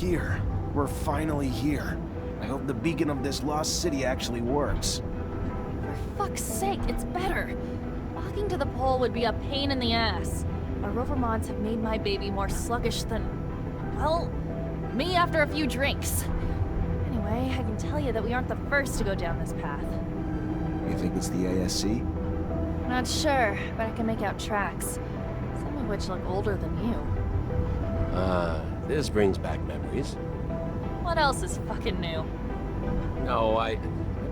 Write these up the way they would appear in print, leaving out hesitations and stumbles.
here. We're finally here. I hope the beacon of this lost city actually works. For fuck's sake, it's better. Walking to the pole would be a pain in the ass. Our rover mods have made my baby more sluggish than, well, me after a few drinks. Anyway, I can tell you that we aren't the first to go down this path. You think it's the ASC? Not sure, but I can make out tracks. Some of which look older than you. This brings back memories. What else is fucking new? No, I've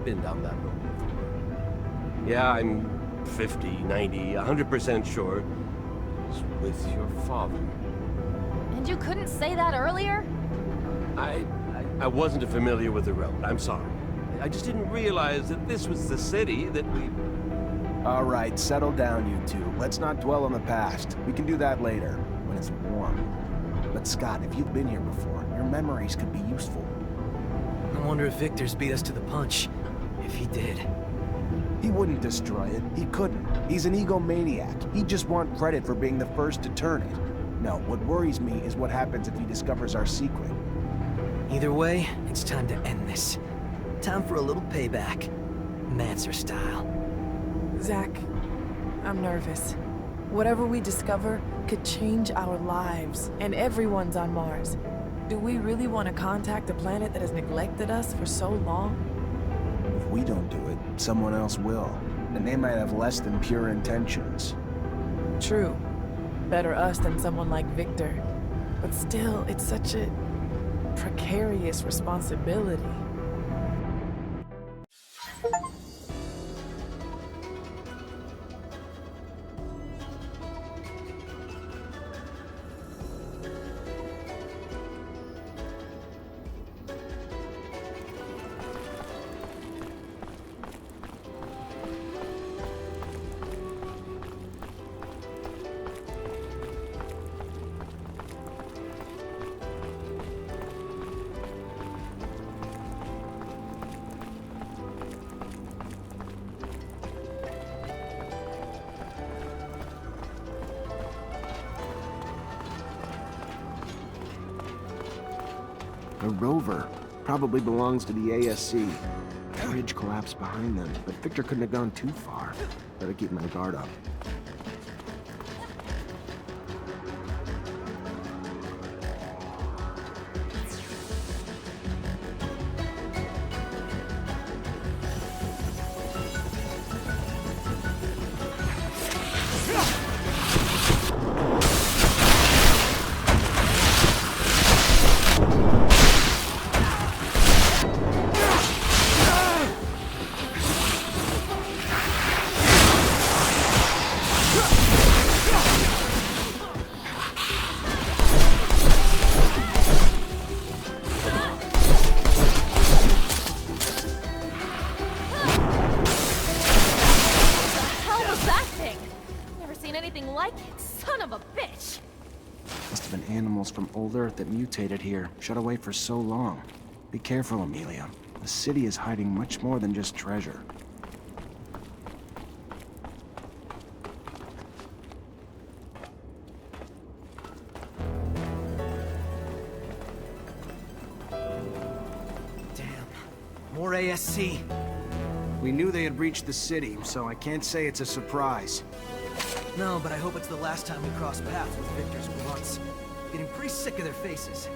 been down that road before. Yeah, I'm 50, 90, 100% sure. It's with your father. And you couldn't say that earlier? I wasn't familiar with the road. I'm sorry. I just didn't realize that this was the city that we... All right, settle down, you two. Let's not dwell on the past. We can do that later, when it's warm. But Scott, if you've been here before, your memories could be useful. I wonder if Victor's beat us to the punch. If he did. He wouldn't destroy it. He couldn't. He's an egomaniac. He'd just want credit for being the first to turn it. No, what worries me is what happens if he discovers our secret. Either way, it's time to end this. Time for a little payback. Mancer style. Zach, I'm nervous. Whatever we discover could change our lives, and everyone's on Mars. Do we really want to contact a planet that has neglected us for so long? If we don't do it, someone else will. And they might have less than pure intentions. True. Better us than someone like Victor. But still, it's such a precarious responsibility. A rover. Probably belongs to the ASC. The bridge collapsed behind them, but Victor couldn't have gone too far. Better keep my guard up. From old Earth that mutated here, shut away for so long. Be careful, Amelia. The city is hiding much more than just treasure. Damn. More ASC. We knew they had reached the city, so I can't say it's a surprise. No, but I hope it's the last time we cross paths with Victor's grunts. Getting pretty sick of their faces.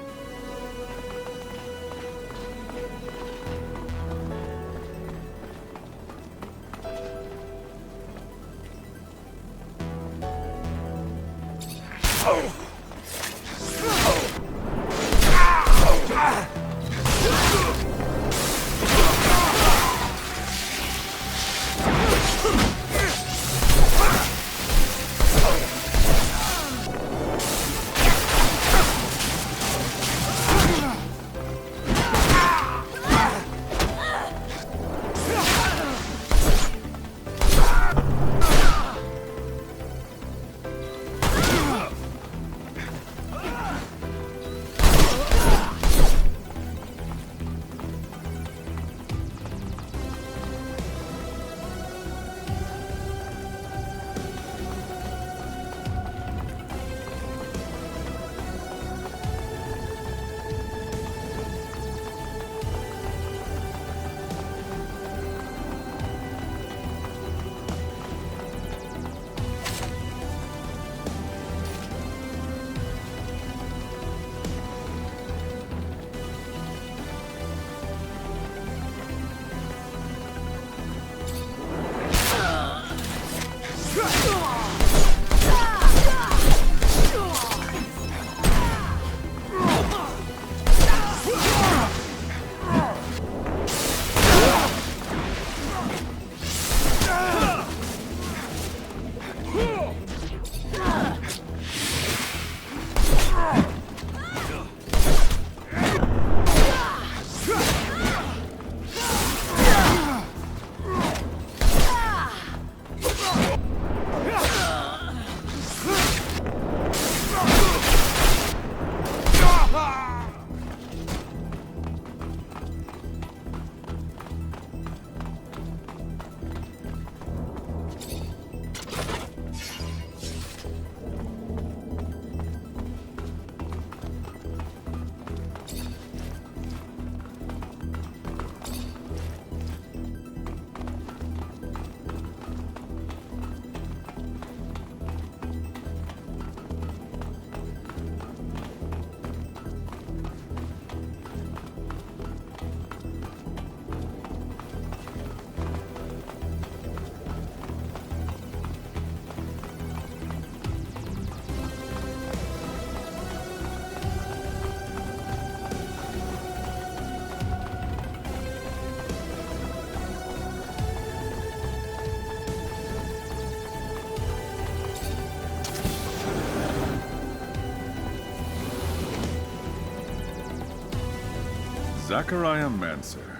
Zachariah Mancer.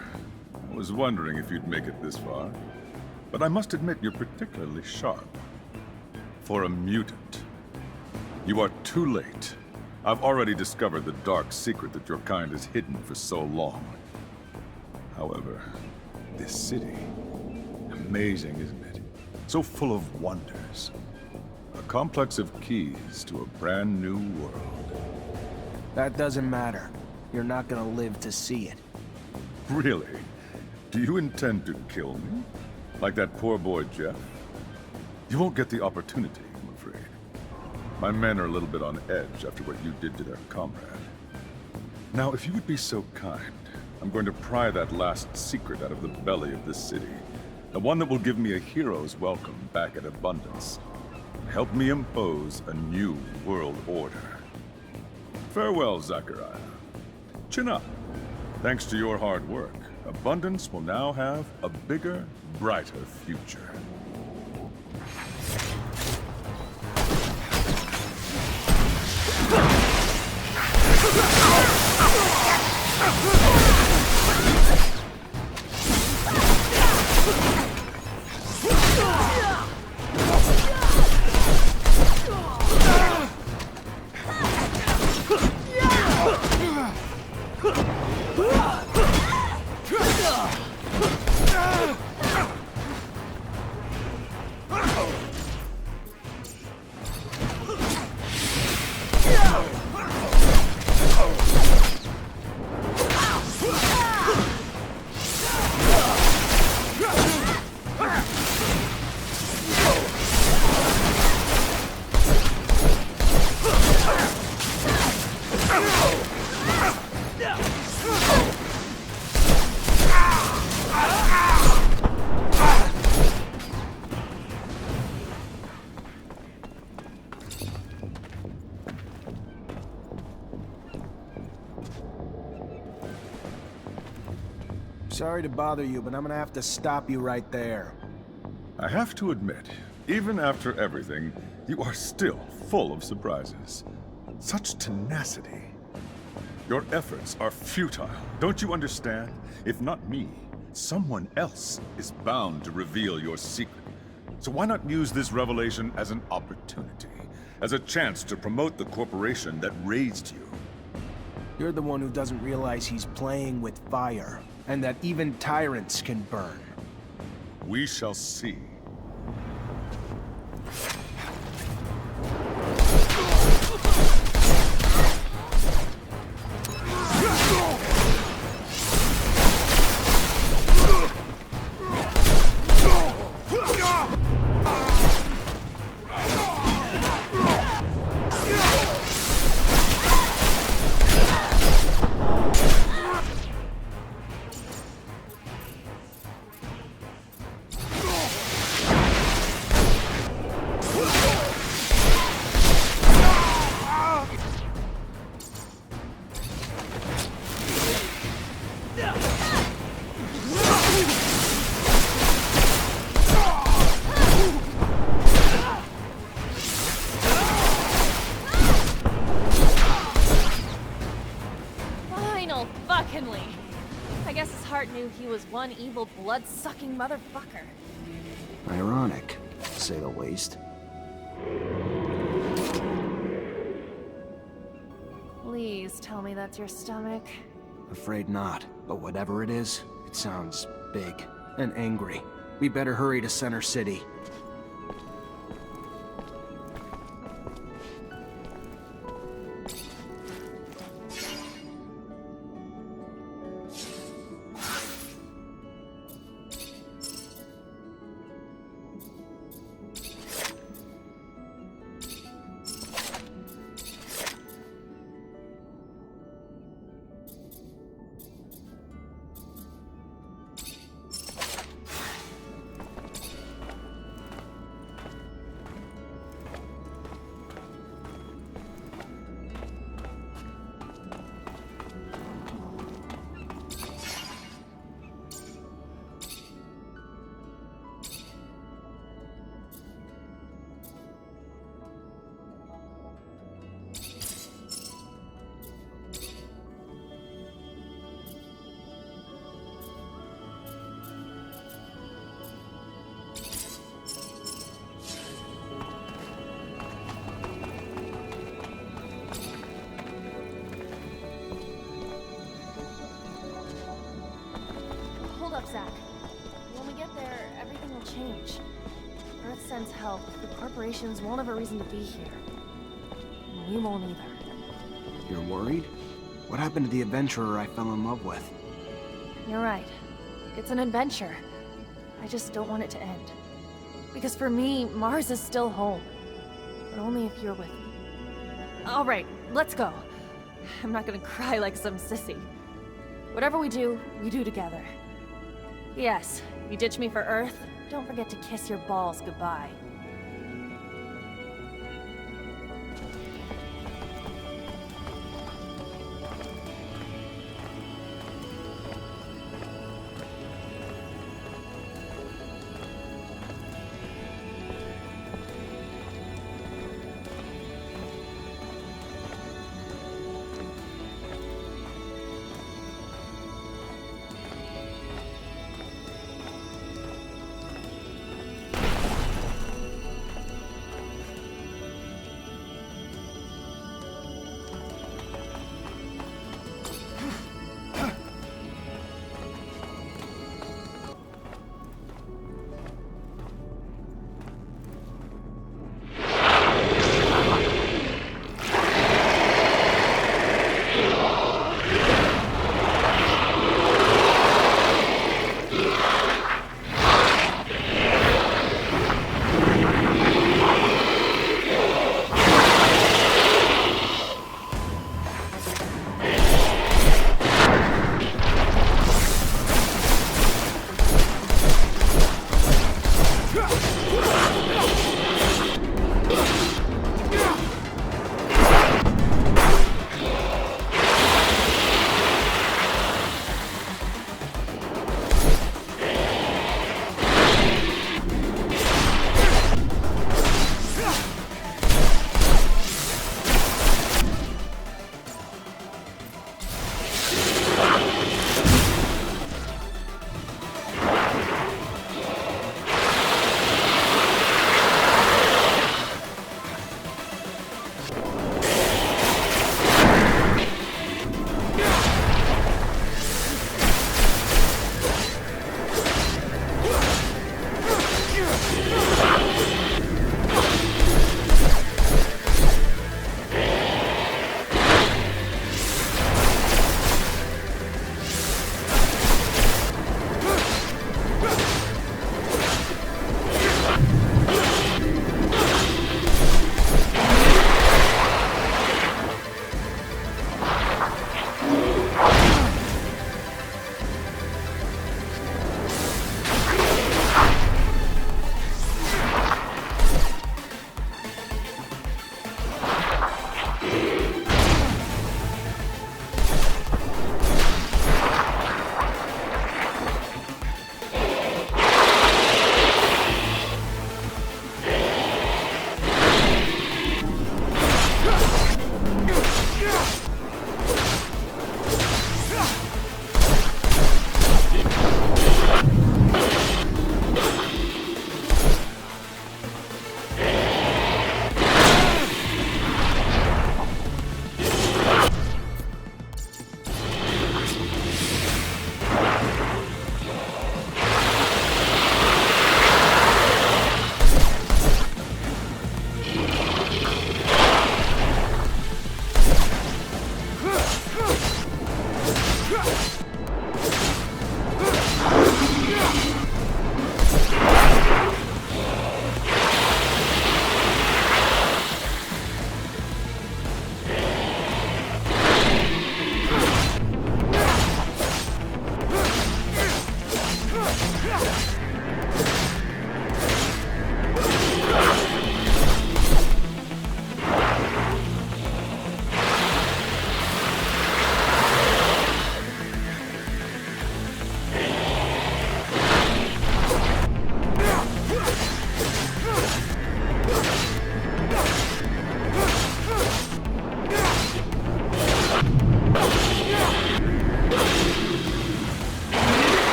I was wondering if you'd make it this far, but I must admit you're particularly sharp. For a mutant. You are too late. I've already discovered the dark secret that your kind has hidden for so long. However, this city, amazing, isn't it? So full of wonders. A complex of keys to a brand new world. That doesn't matter. You're not gonna live to see it. Really? Do you intend to kill me? Like that poor boy Jeff? You won't get the opportunity, I'm afraid. My men are a little bit on edge after what you did to their comrade. Now, if you would be so kind, I'm going to pry that last secret out of the belly of this city. The one that will give me a hero's welcome back at Abundance. Help me impose a new world order. Farewell, Zachariah. Chin up. Thanks to your hard work, Abundance will now have a bigger, brighter future. Sorry to bother you, but I'm gonna have to stop you right there. I have to admit, even after everything, you are still full of surprises. Such tenacity. Your efforts are futile. Don't you understand? If not me, someone else is bound to reveal your secret. So why not use this revelation as an opportunity? As a chance to promote the corporation that raised you? You're the one who doesn't realize he's playing with fire, and that even tyrants can burn. We shall see. I guess his heart knew he was one evil, blood-sucking motherfucker. Ironic, to say the least. Please tell me that's your stomach. Afraid not, but whatever it is, it sounds big and angry. We better hurry to Center City. sends help, the corporations won't have a reason to be here. And we won't either. You're worried? What happened to the adventurer I fell in love with? You're right. It's an adventure. I just don't want it to end. Because for me, Mars is still home. But only if you're with me. Alright, let's go. I'm not gonna cry like some sissy. Whatever we do together. Yes, if you ditch me for Earth, don't forget to kiss your balls goodbye.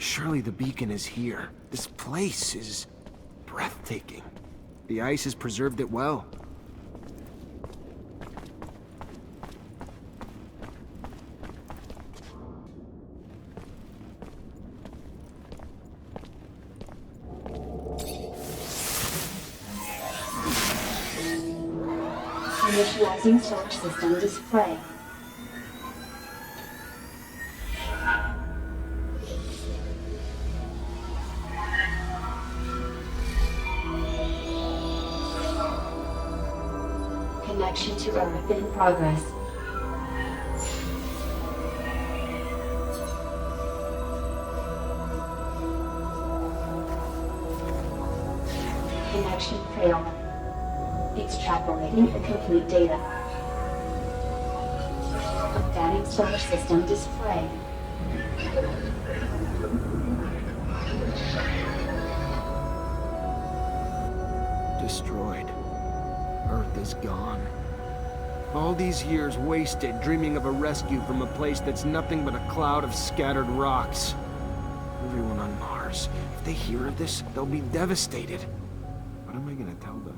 Surely the beacon is here. This place is breathtaking. The ice has preserved it well. Initializing solar system display. Connection to Earth in progress. Connection failed. Extrapolating incomplete data. Updating solar system display. Destroyed. Earth is gone. All these years wasted dreaming of a rescue from a place that's nothing but a cloud of scattered rocks. Everyone on Mars, if they hear of this, they'll be devastated. What am I gonna tell them?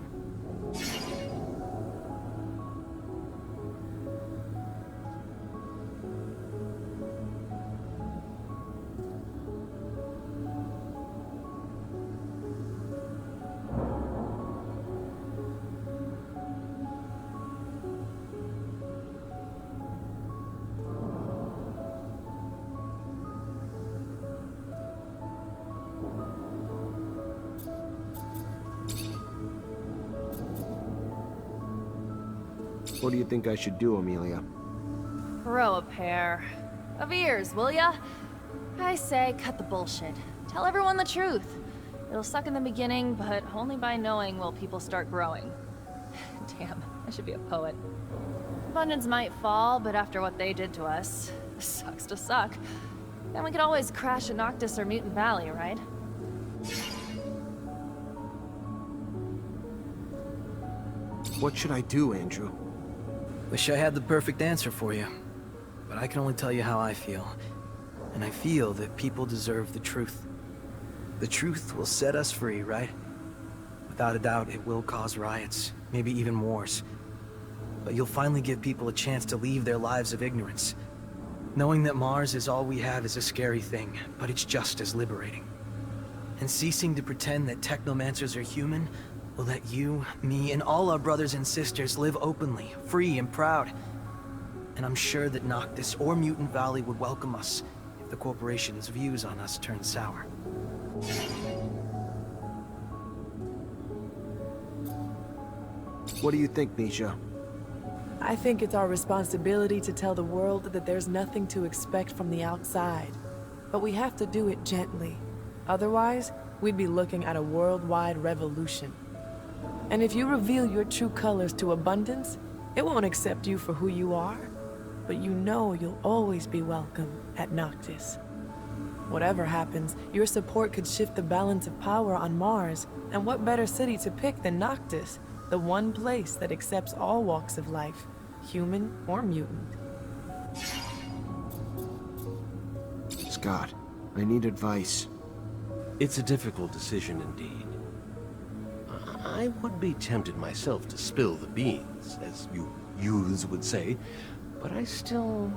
What do you think I should do, Amelia? Grow a pair of ears, will ya? I say, cut the bullshit. Tell everyone the truth. It'll suck in the beginning, but only by knowing will people start growing. Damn, I should be a poet. Abundance might fall, but after what they did to us, sucks to suck. Then we could always crash at Noctis or Mutant Valley, right? What should I do, Andrew? Wish I had the perfect answer for you, but I can only tell you how I feel. And I feel that people deserve the truth. The truth will set us free, right? Without a doubt, it will cause riots, maybe even wars. But you'll finally give people a chance to leave their lives of ignorance. Knowing that Mars is all we have is a scary thing, but it's just as liberating. And ceasing to pretend that Technomancers are human will let you, me, and all our brothers and sisters live openly, free and proud. And I'm sure that Noctis or Mutant Valley would welcome us if the corporation's views on us turn sour. What do you think, Misha? I think it's our responsibility to tell the world that there's nothing to expect from the outside. But we have to do it gently. Otherwise, we'd be looking at a worldwide revolution. And if you reveal your true colors to Abundance, it won't accept you for who you are. But you know you'll always be welcome at Noctis. Whatever happens, your support could shift the balance of power on Mars. And what better city to pick than Noctis? The one place that accepts all walks of life, human or mutant. Scott, I need advice. It's a difficult decision indeed. I would be tempted myself to spill the beans, as you youths would say, but I still...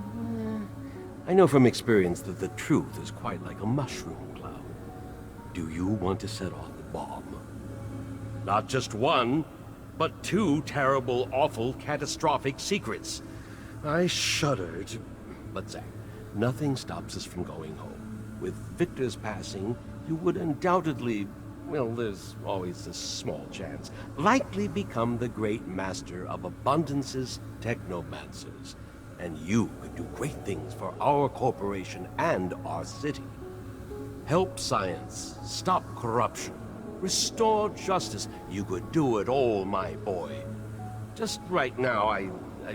I know from experience that the truth is quite like a mushroom cloud. Do you want to set off the bomb? Not just one, but two terrible, awful, catastrophic secrets. I shudder to... But Zack, nothing stops us from going home. With Victor's passing, you would undoubtedly... Well, there's always this small chance. Likely become the great master of Abundance's Technomancers. And you could do great things for our corporation and our city. Help science, stop corruption, restore justice. You could do it all, my boy. Just right now, I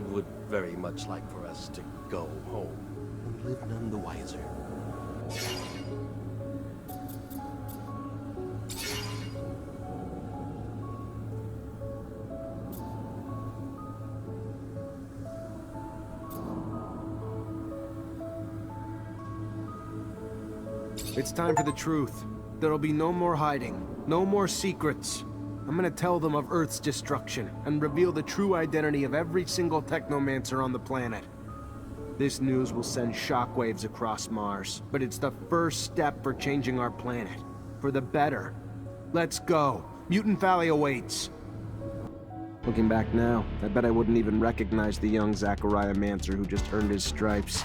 would very much like for us to go home and live none the wiser. It's time for the truth. There'll be no more hiding, no more secrets. I'm gonna tell them of Earth's destruction and reveal the true identity of every single Technomancer on the planet. This news will send shockwaves across Mars, but it's the first step for changing our planet. For the better. Let's go. Mutant Valley awaits. Looking back now, I bet I wouldn't even recognize the young Zachariah Mancer who just earned his stripes.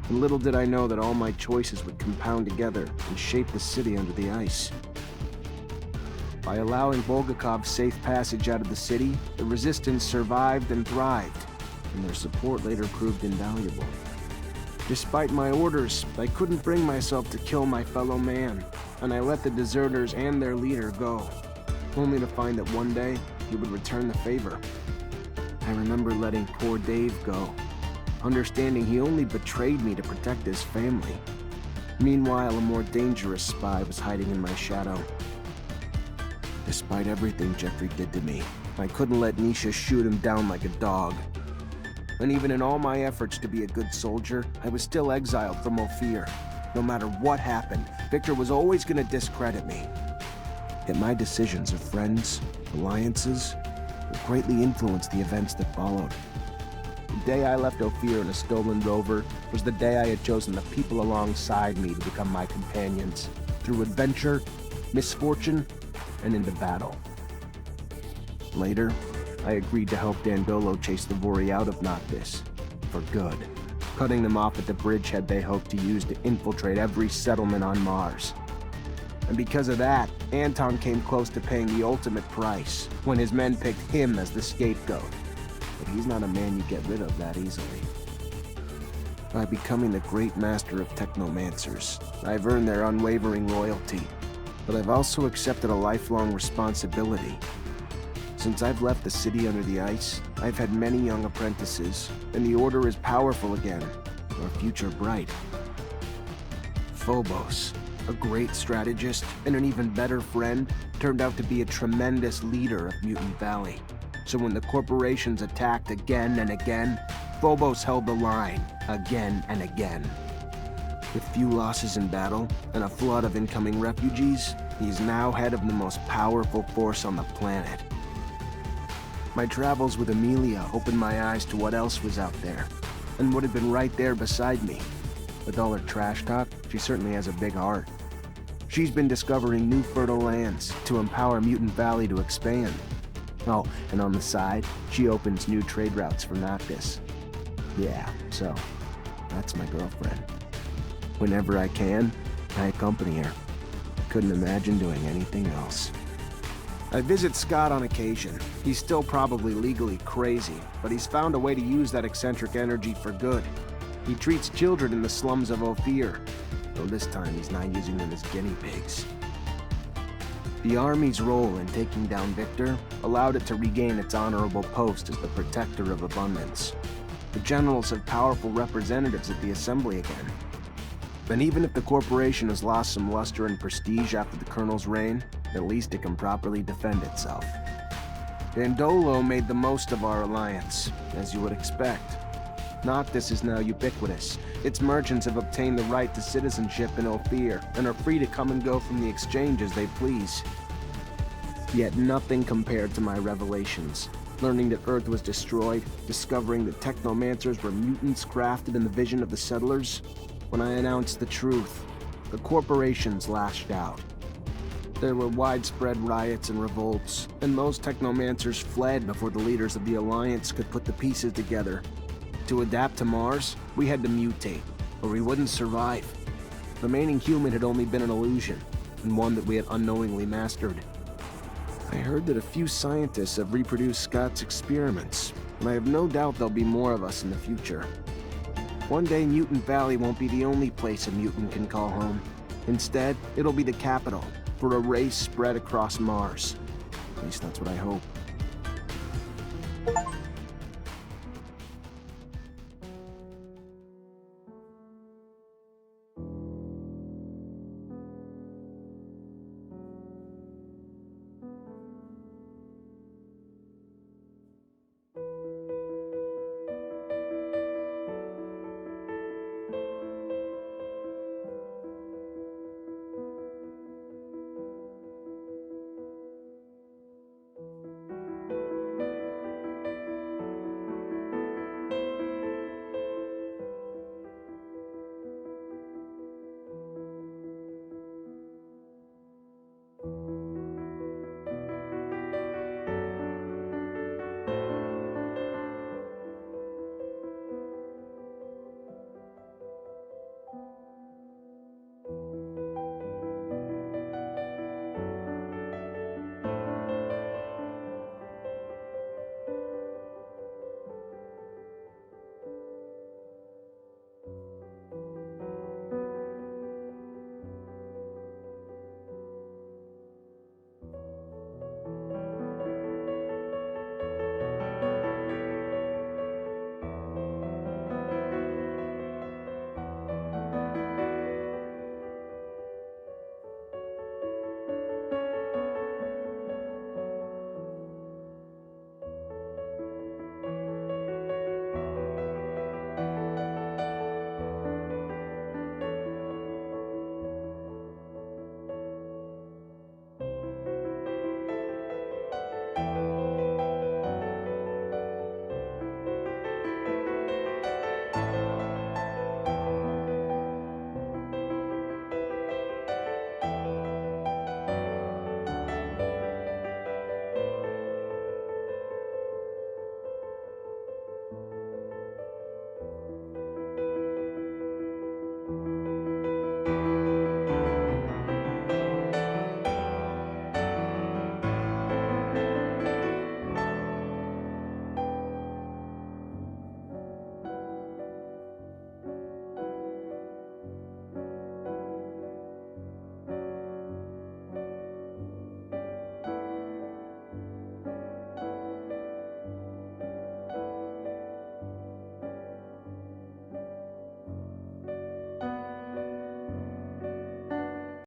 And little did I know that all my choices would compound together and shape the city under the ice. By allowing Bulgakov's safe passage out of the city, the Resistance survived and thrived, and their support later proved invaluable. Despite my orders, I couldn't bring myself to kill my fellow man, and I let the deserters and their leader go, only to find that one day he would return the favor. I remember letting poor Dave go, understanding he only betrayed me to protect his family. Meanwhile, a more dangerous spy was hiding in my shadow. Despite everything Jeffrey did to me, I couldn't let Nisha shoot him down like a dog. And even in all my efforts to be a good soldier, I was still exiled from Ophir. No matter what happened, Victor was always going to discredit me. Yet my decisions of friends, alliances, would greatly influence the events that followed. The day I left Ophir in a stolen rover was the day I had chosen the people alongside me to become my companions, through adventure, misfortune, and into battle. Later, I agreed to help Dandolo chase the Vori out of Noctis, for good, cutting them off at the bridgehead they hoped to use to infiltrate every settlement on Mars. And because of that, Anton came close to paying the ultimate price, when his men picked him as the scapegoat. But he's not a man you get rid of that easily. By becoming the great master of Technomancers, I've earned their unwavering loyalty, but I've also accepted a lifelong responsibility. Since I've left the city under the ice, I've had many young apprentices, and the Order is powerful again, our future bright. Phobos, a great strategist and an even better friend, turned out to be a tremendous leader of Mutant Valley. So when the corporations attacked again and again, Phobos held the line, again and again. With few losses in battle and a flood of incoming refugees, he's now head of the most powerful force on the planet. My travels with Amelia opened my eyes to what else was out there, and what had been right there beside me. With all her trash talk, she certainly has a big heart. She's been discovering new fertile lands to empower Mutant Valley to expand. Oh, and on the side, she opens new trade routes for Noctis. Yeah, so, that's my girlfriend. Whenever I can, I accompany her. I couldn't imagine doing anything else. I visit Scott on occasion. He's still probably legally crazy, but he's found a way to use that eccentric energy for good. He treats children in the slums of Ophir, though this time he's not using them as guinea pigs. The Army's role in taking down Victor allowed it to regain its honorable post as the protector of abundance. The generals have powerful representatives at the Assembly again. And even if the corporation has lost some luster and prestige after the Colonel's reign, at least it can properly defend itself. Dandolo made the most of our alliance, as you would expect. Noctis is now ubiquitous. Its merchants have obtained the right to citizenship in Ophir, and are free to come and go from the exchange as they please. Yet nothing compared to my revelations. Learning that Earth was destroyed, discovering that Technomancers were mutants crafted in the vision of the settlers. When I announced the truth, the corporations lashed out. There were widespread riots and revolts, and most Technomancers fled before the leaders of the Alliance could put the pieces together. To adapt to Mars, we had to mutate, or we wouldn't survive. Remaining human had only been an illusion, and one that we had unknowingly mastered. I heard that a few scientists have reproduced Scott's experiments, and I have no doubt there'll be more of us in the future. One day, Mutant Valley won't be the only place a mutant can call home. Instead, it'll be the capital for a race spread across Mars. At least that's what I hope.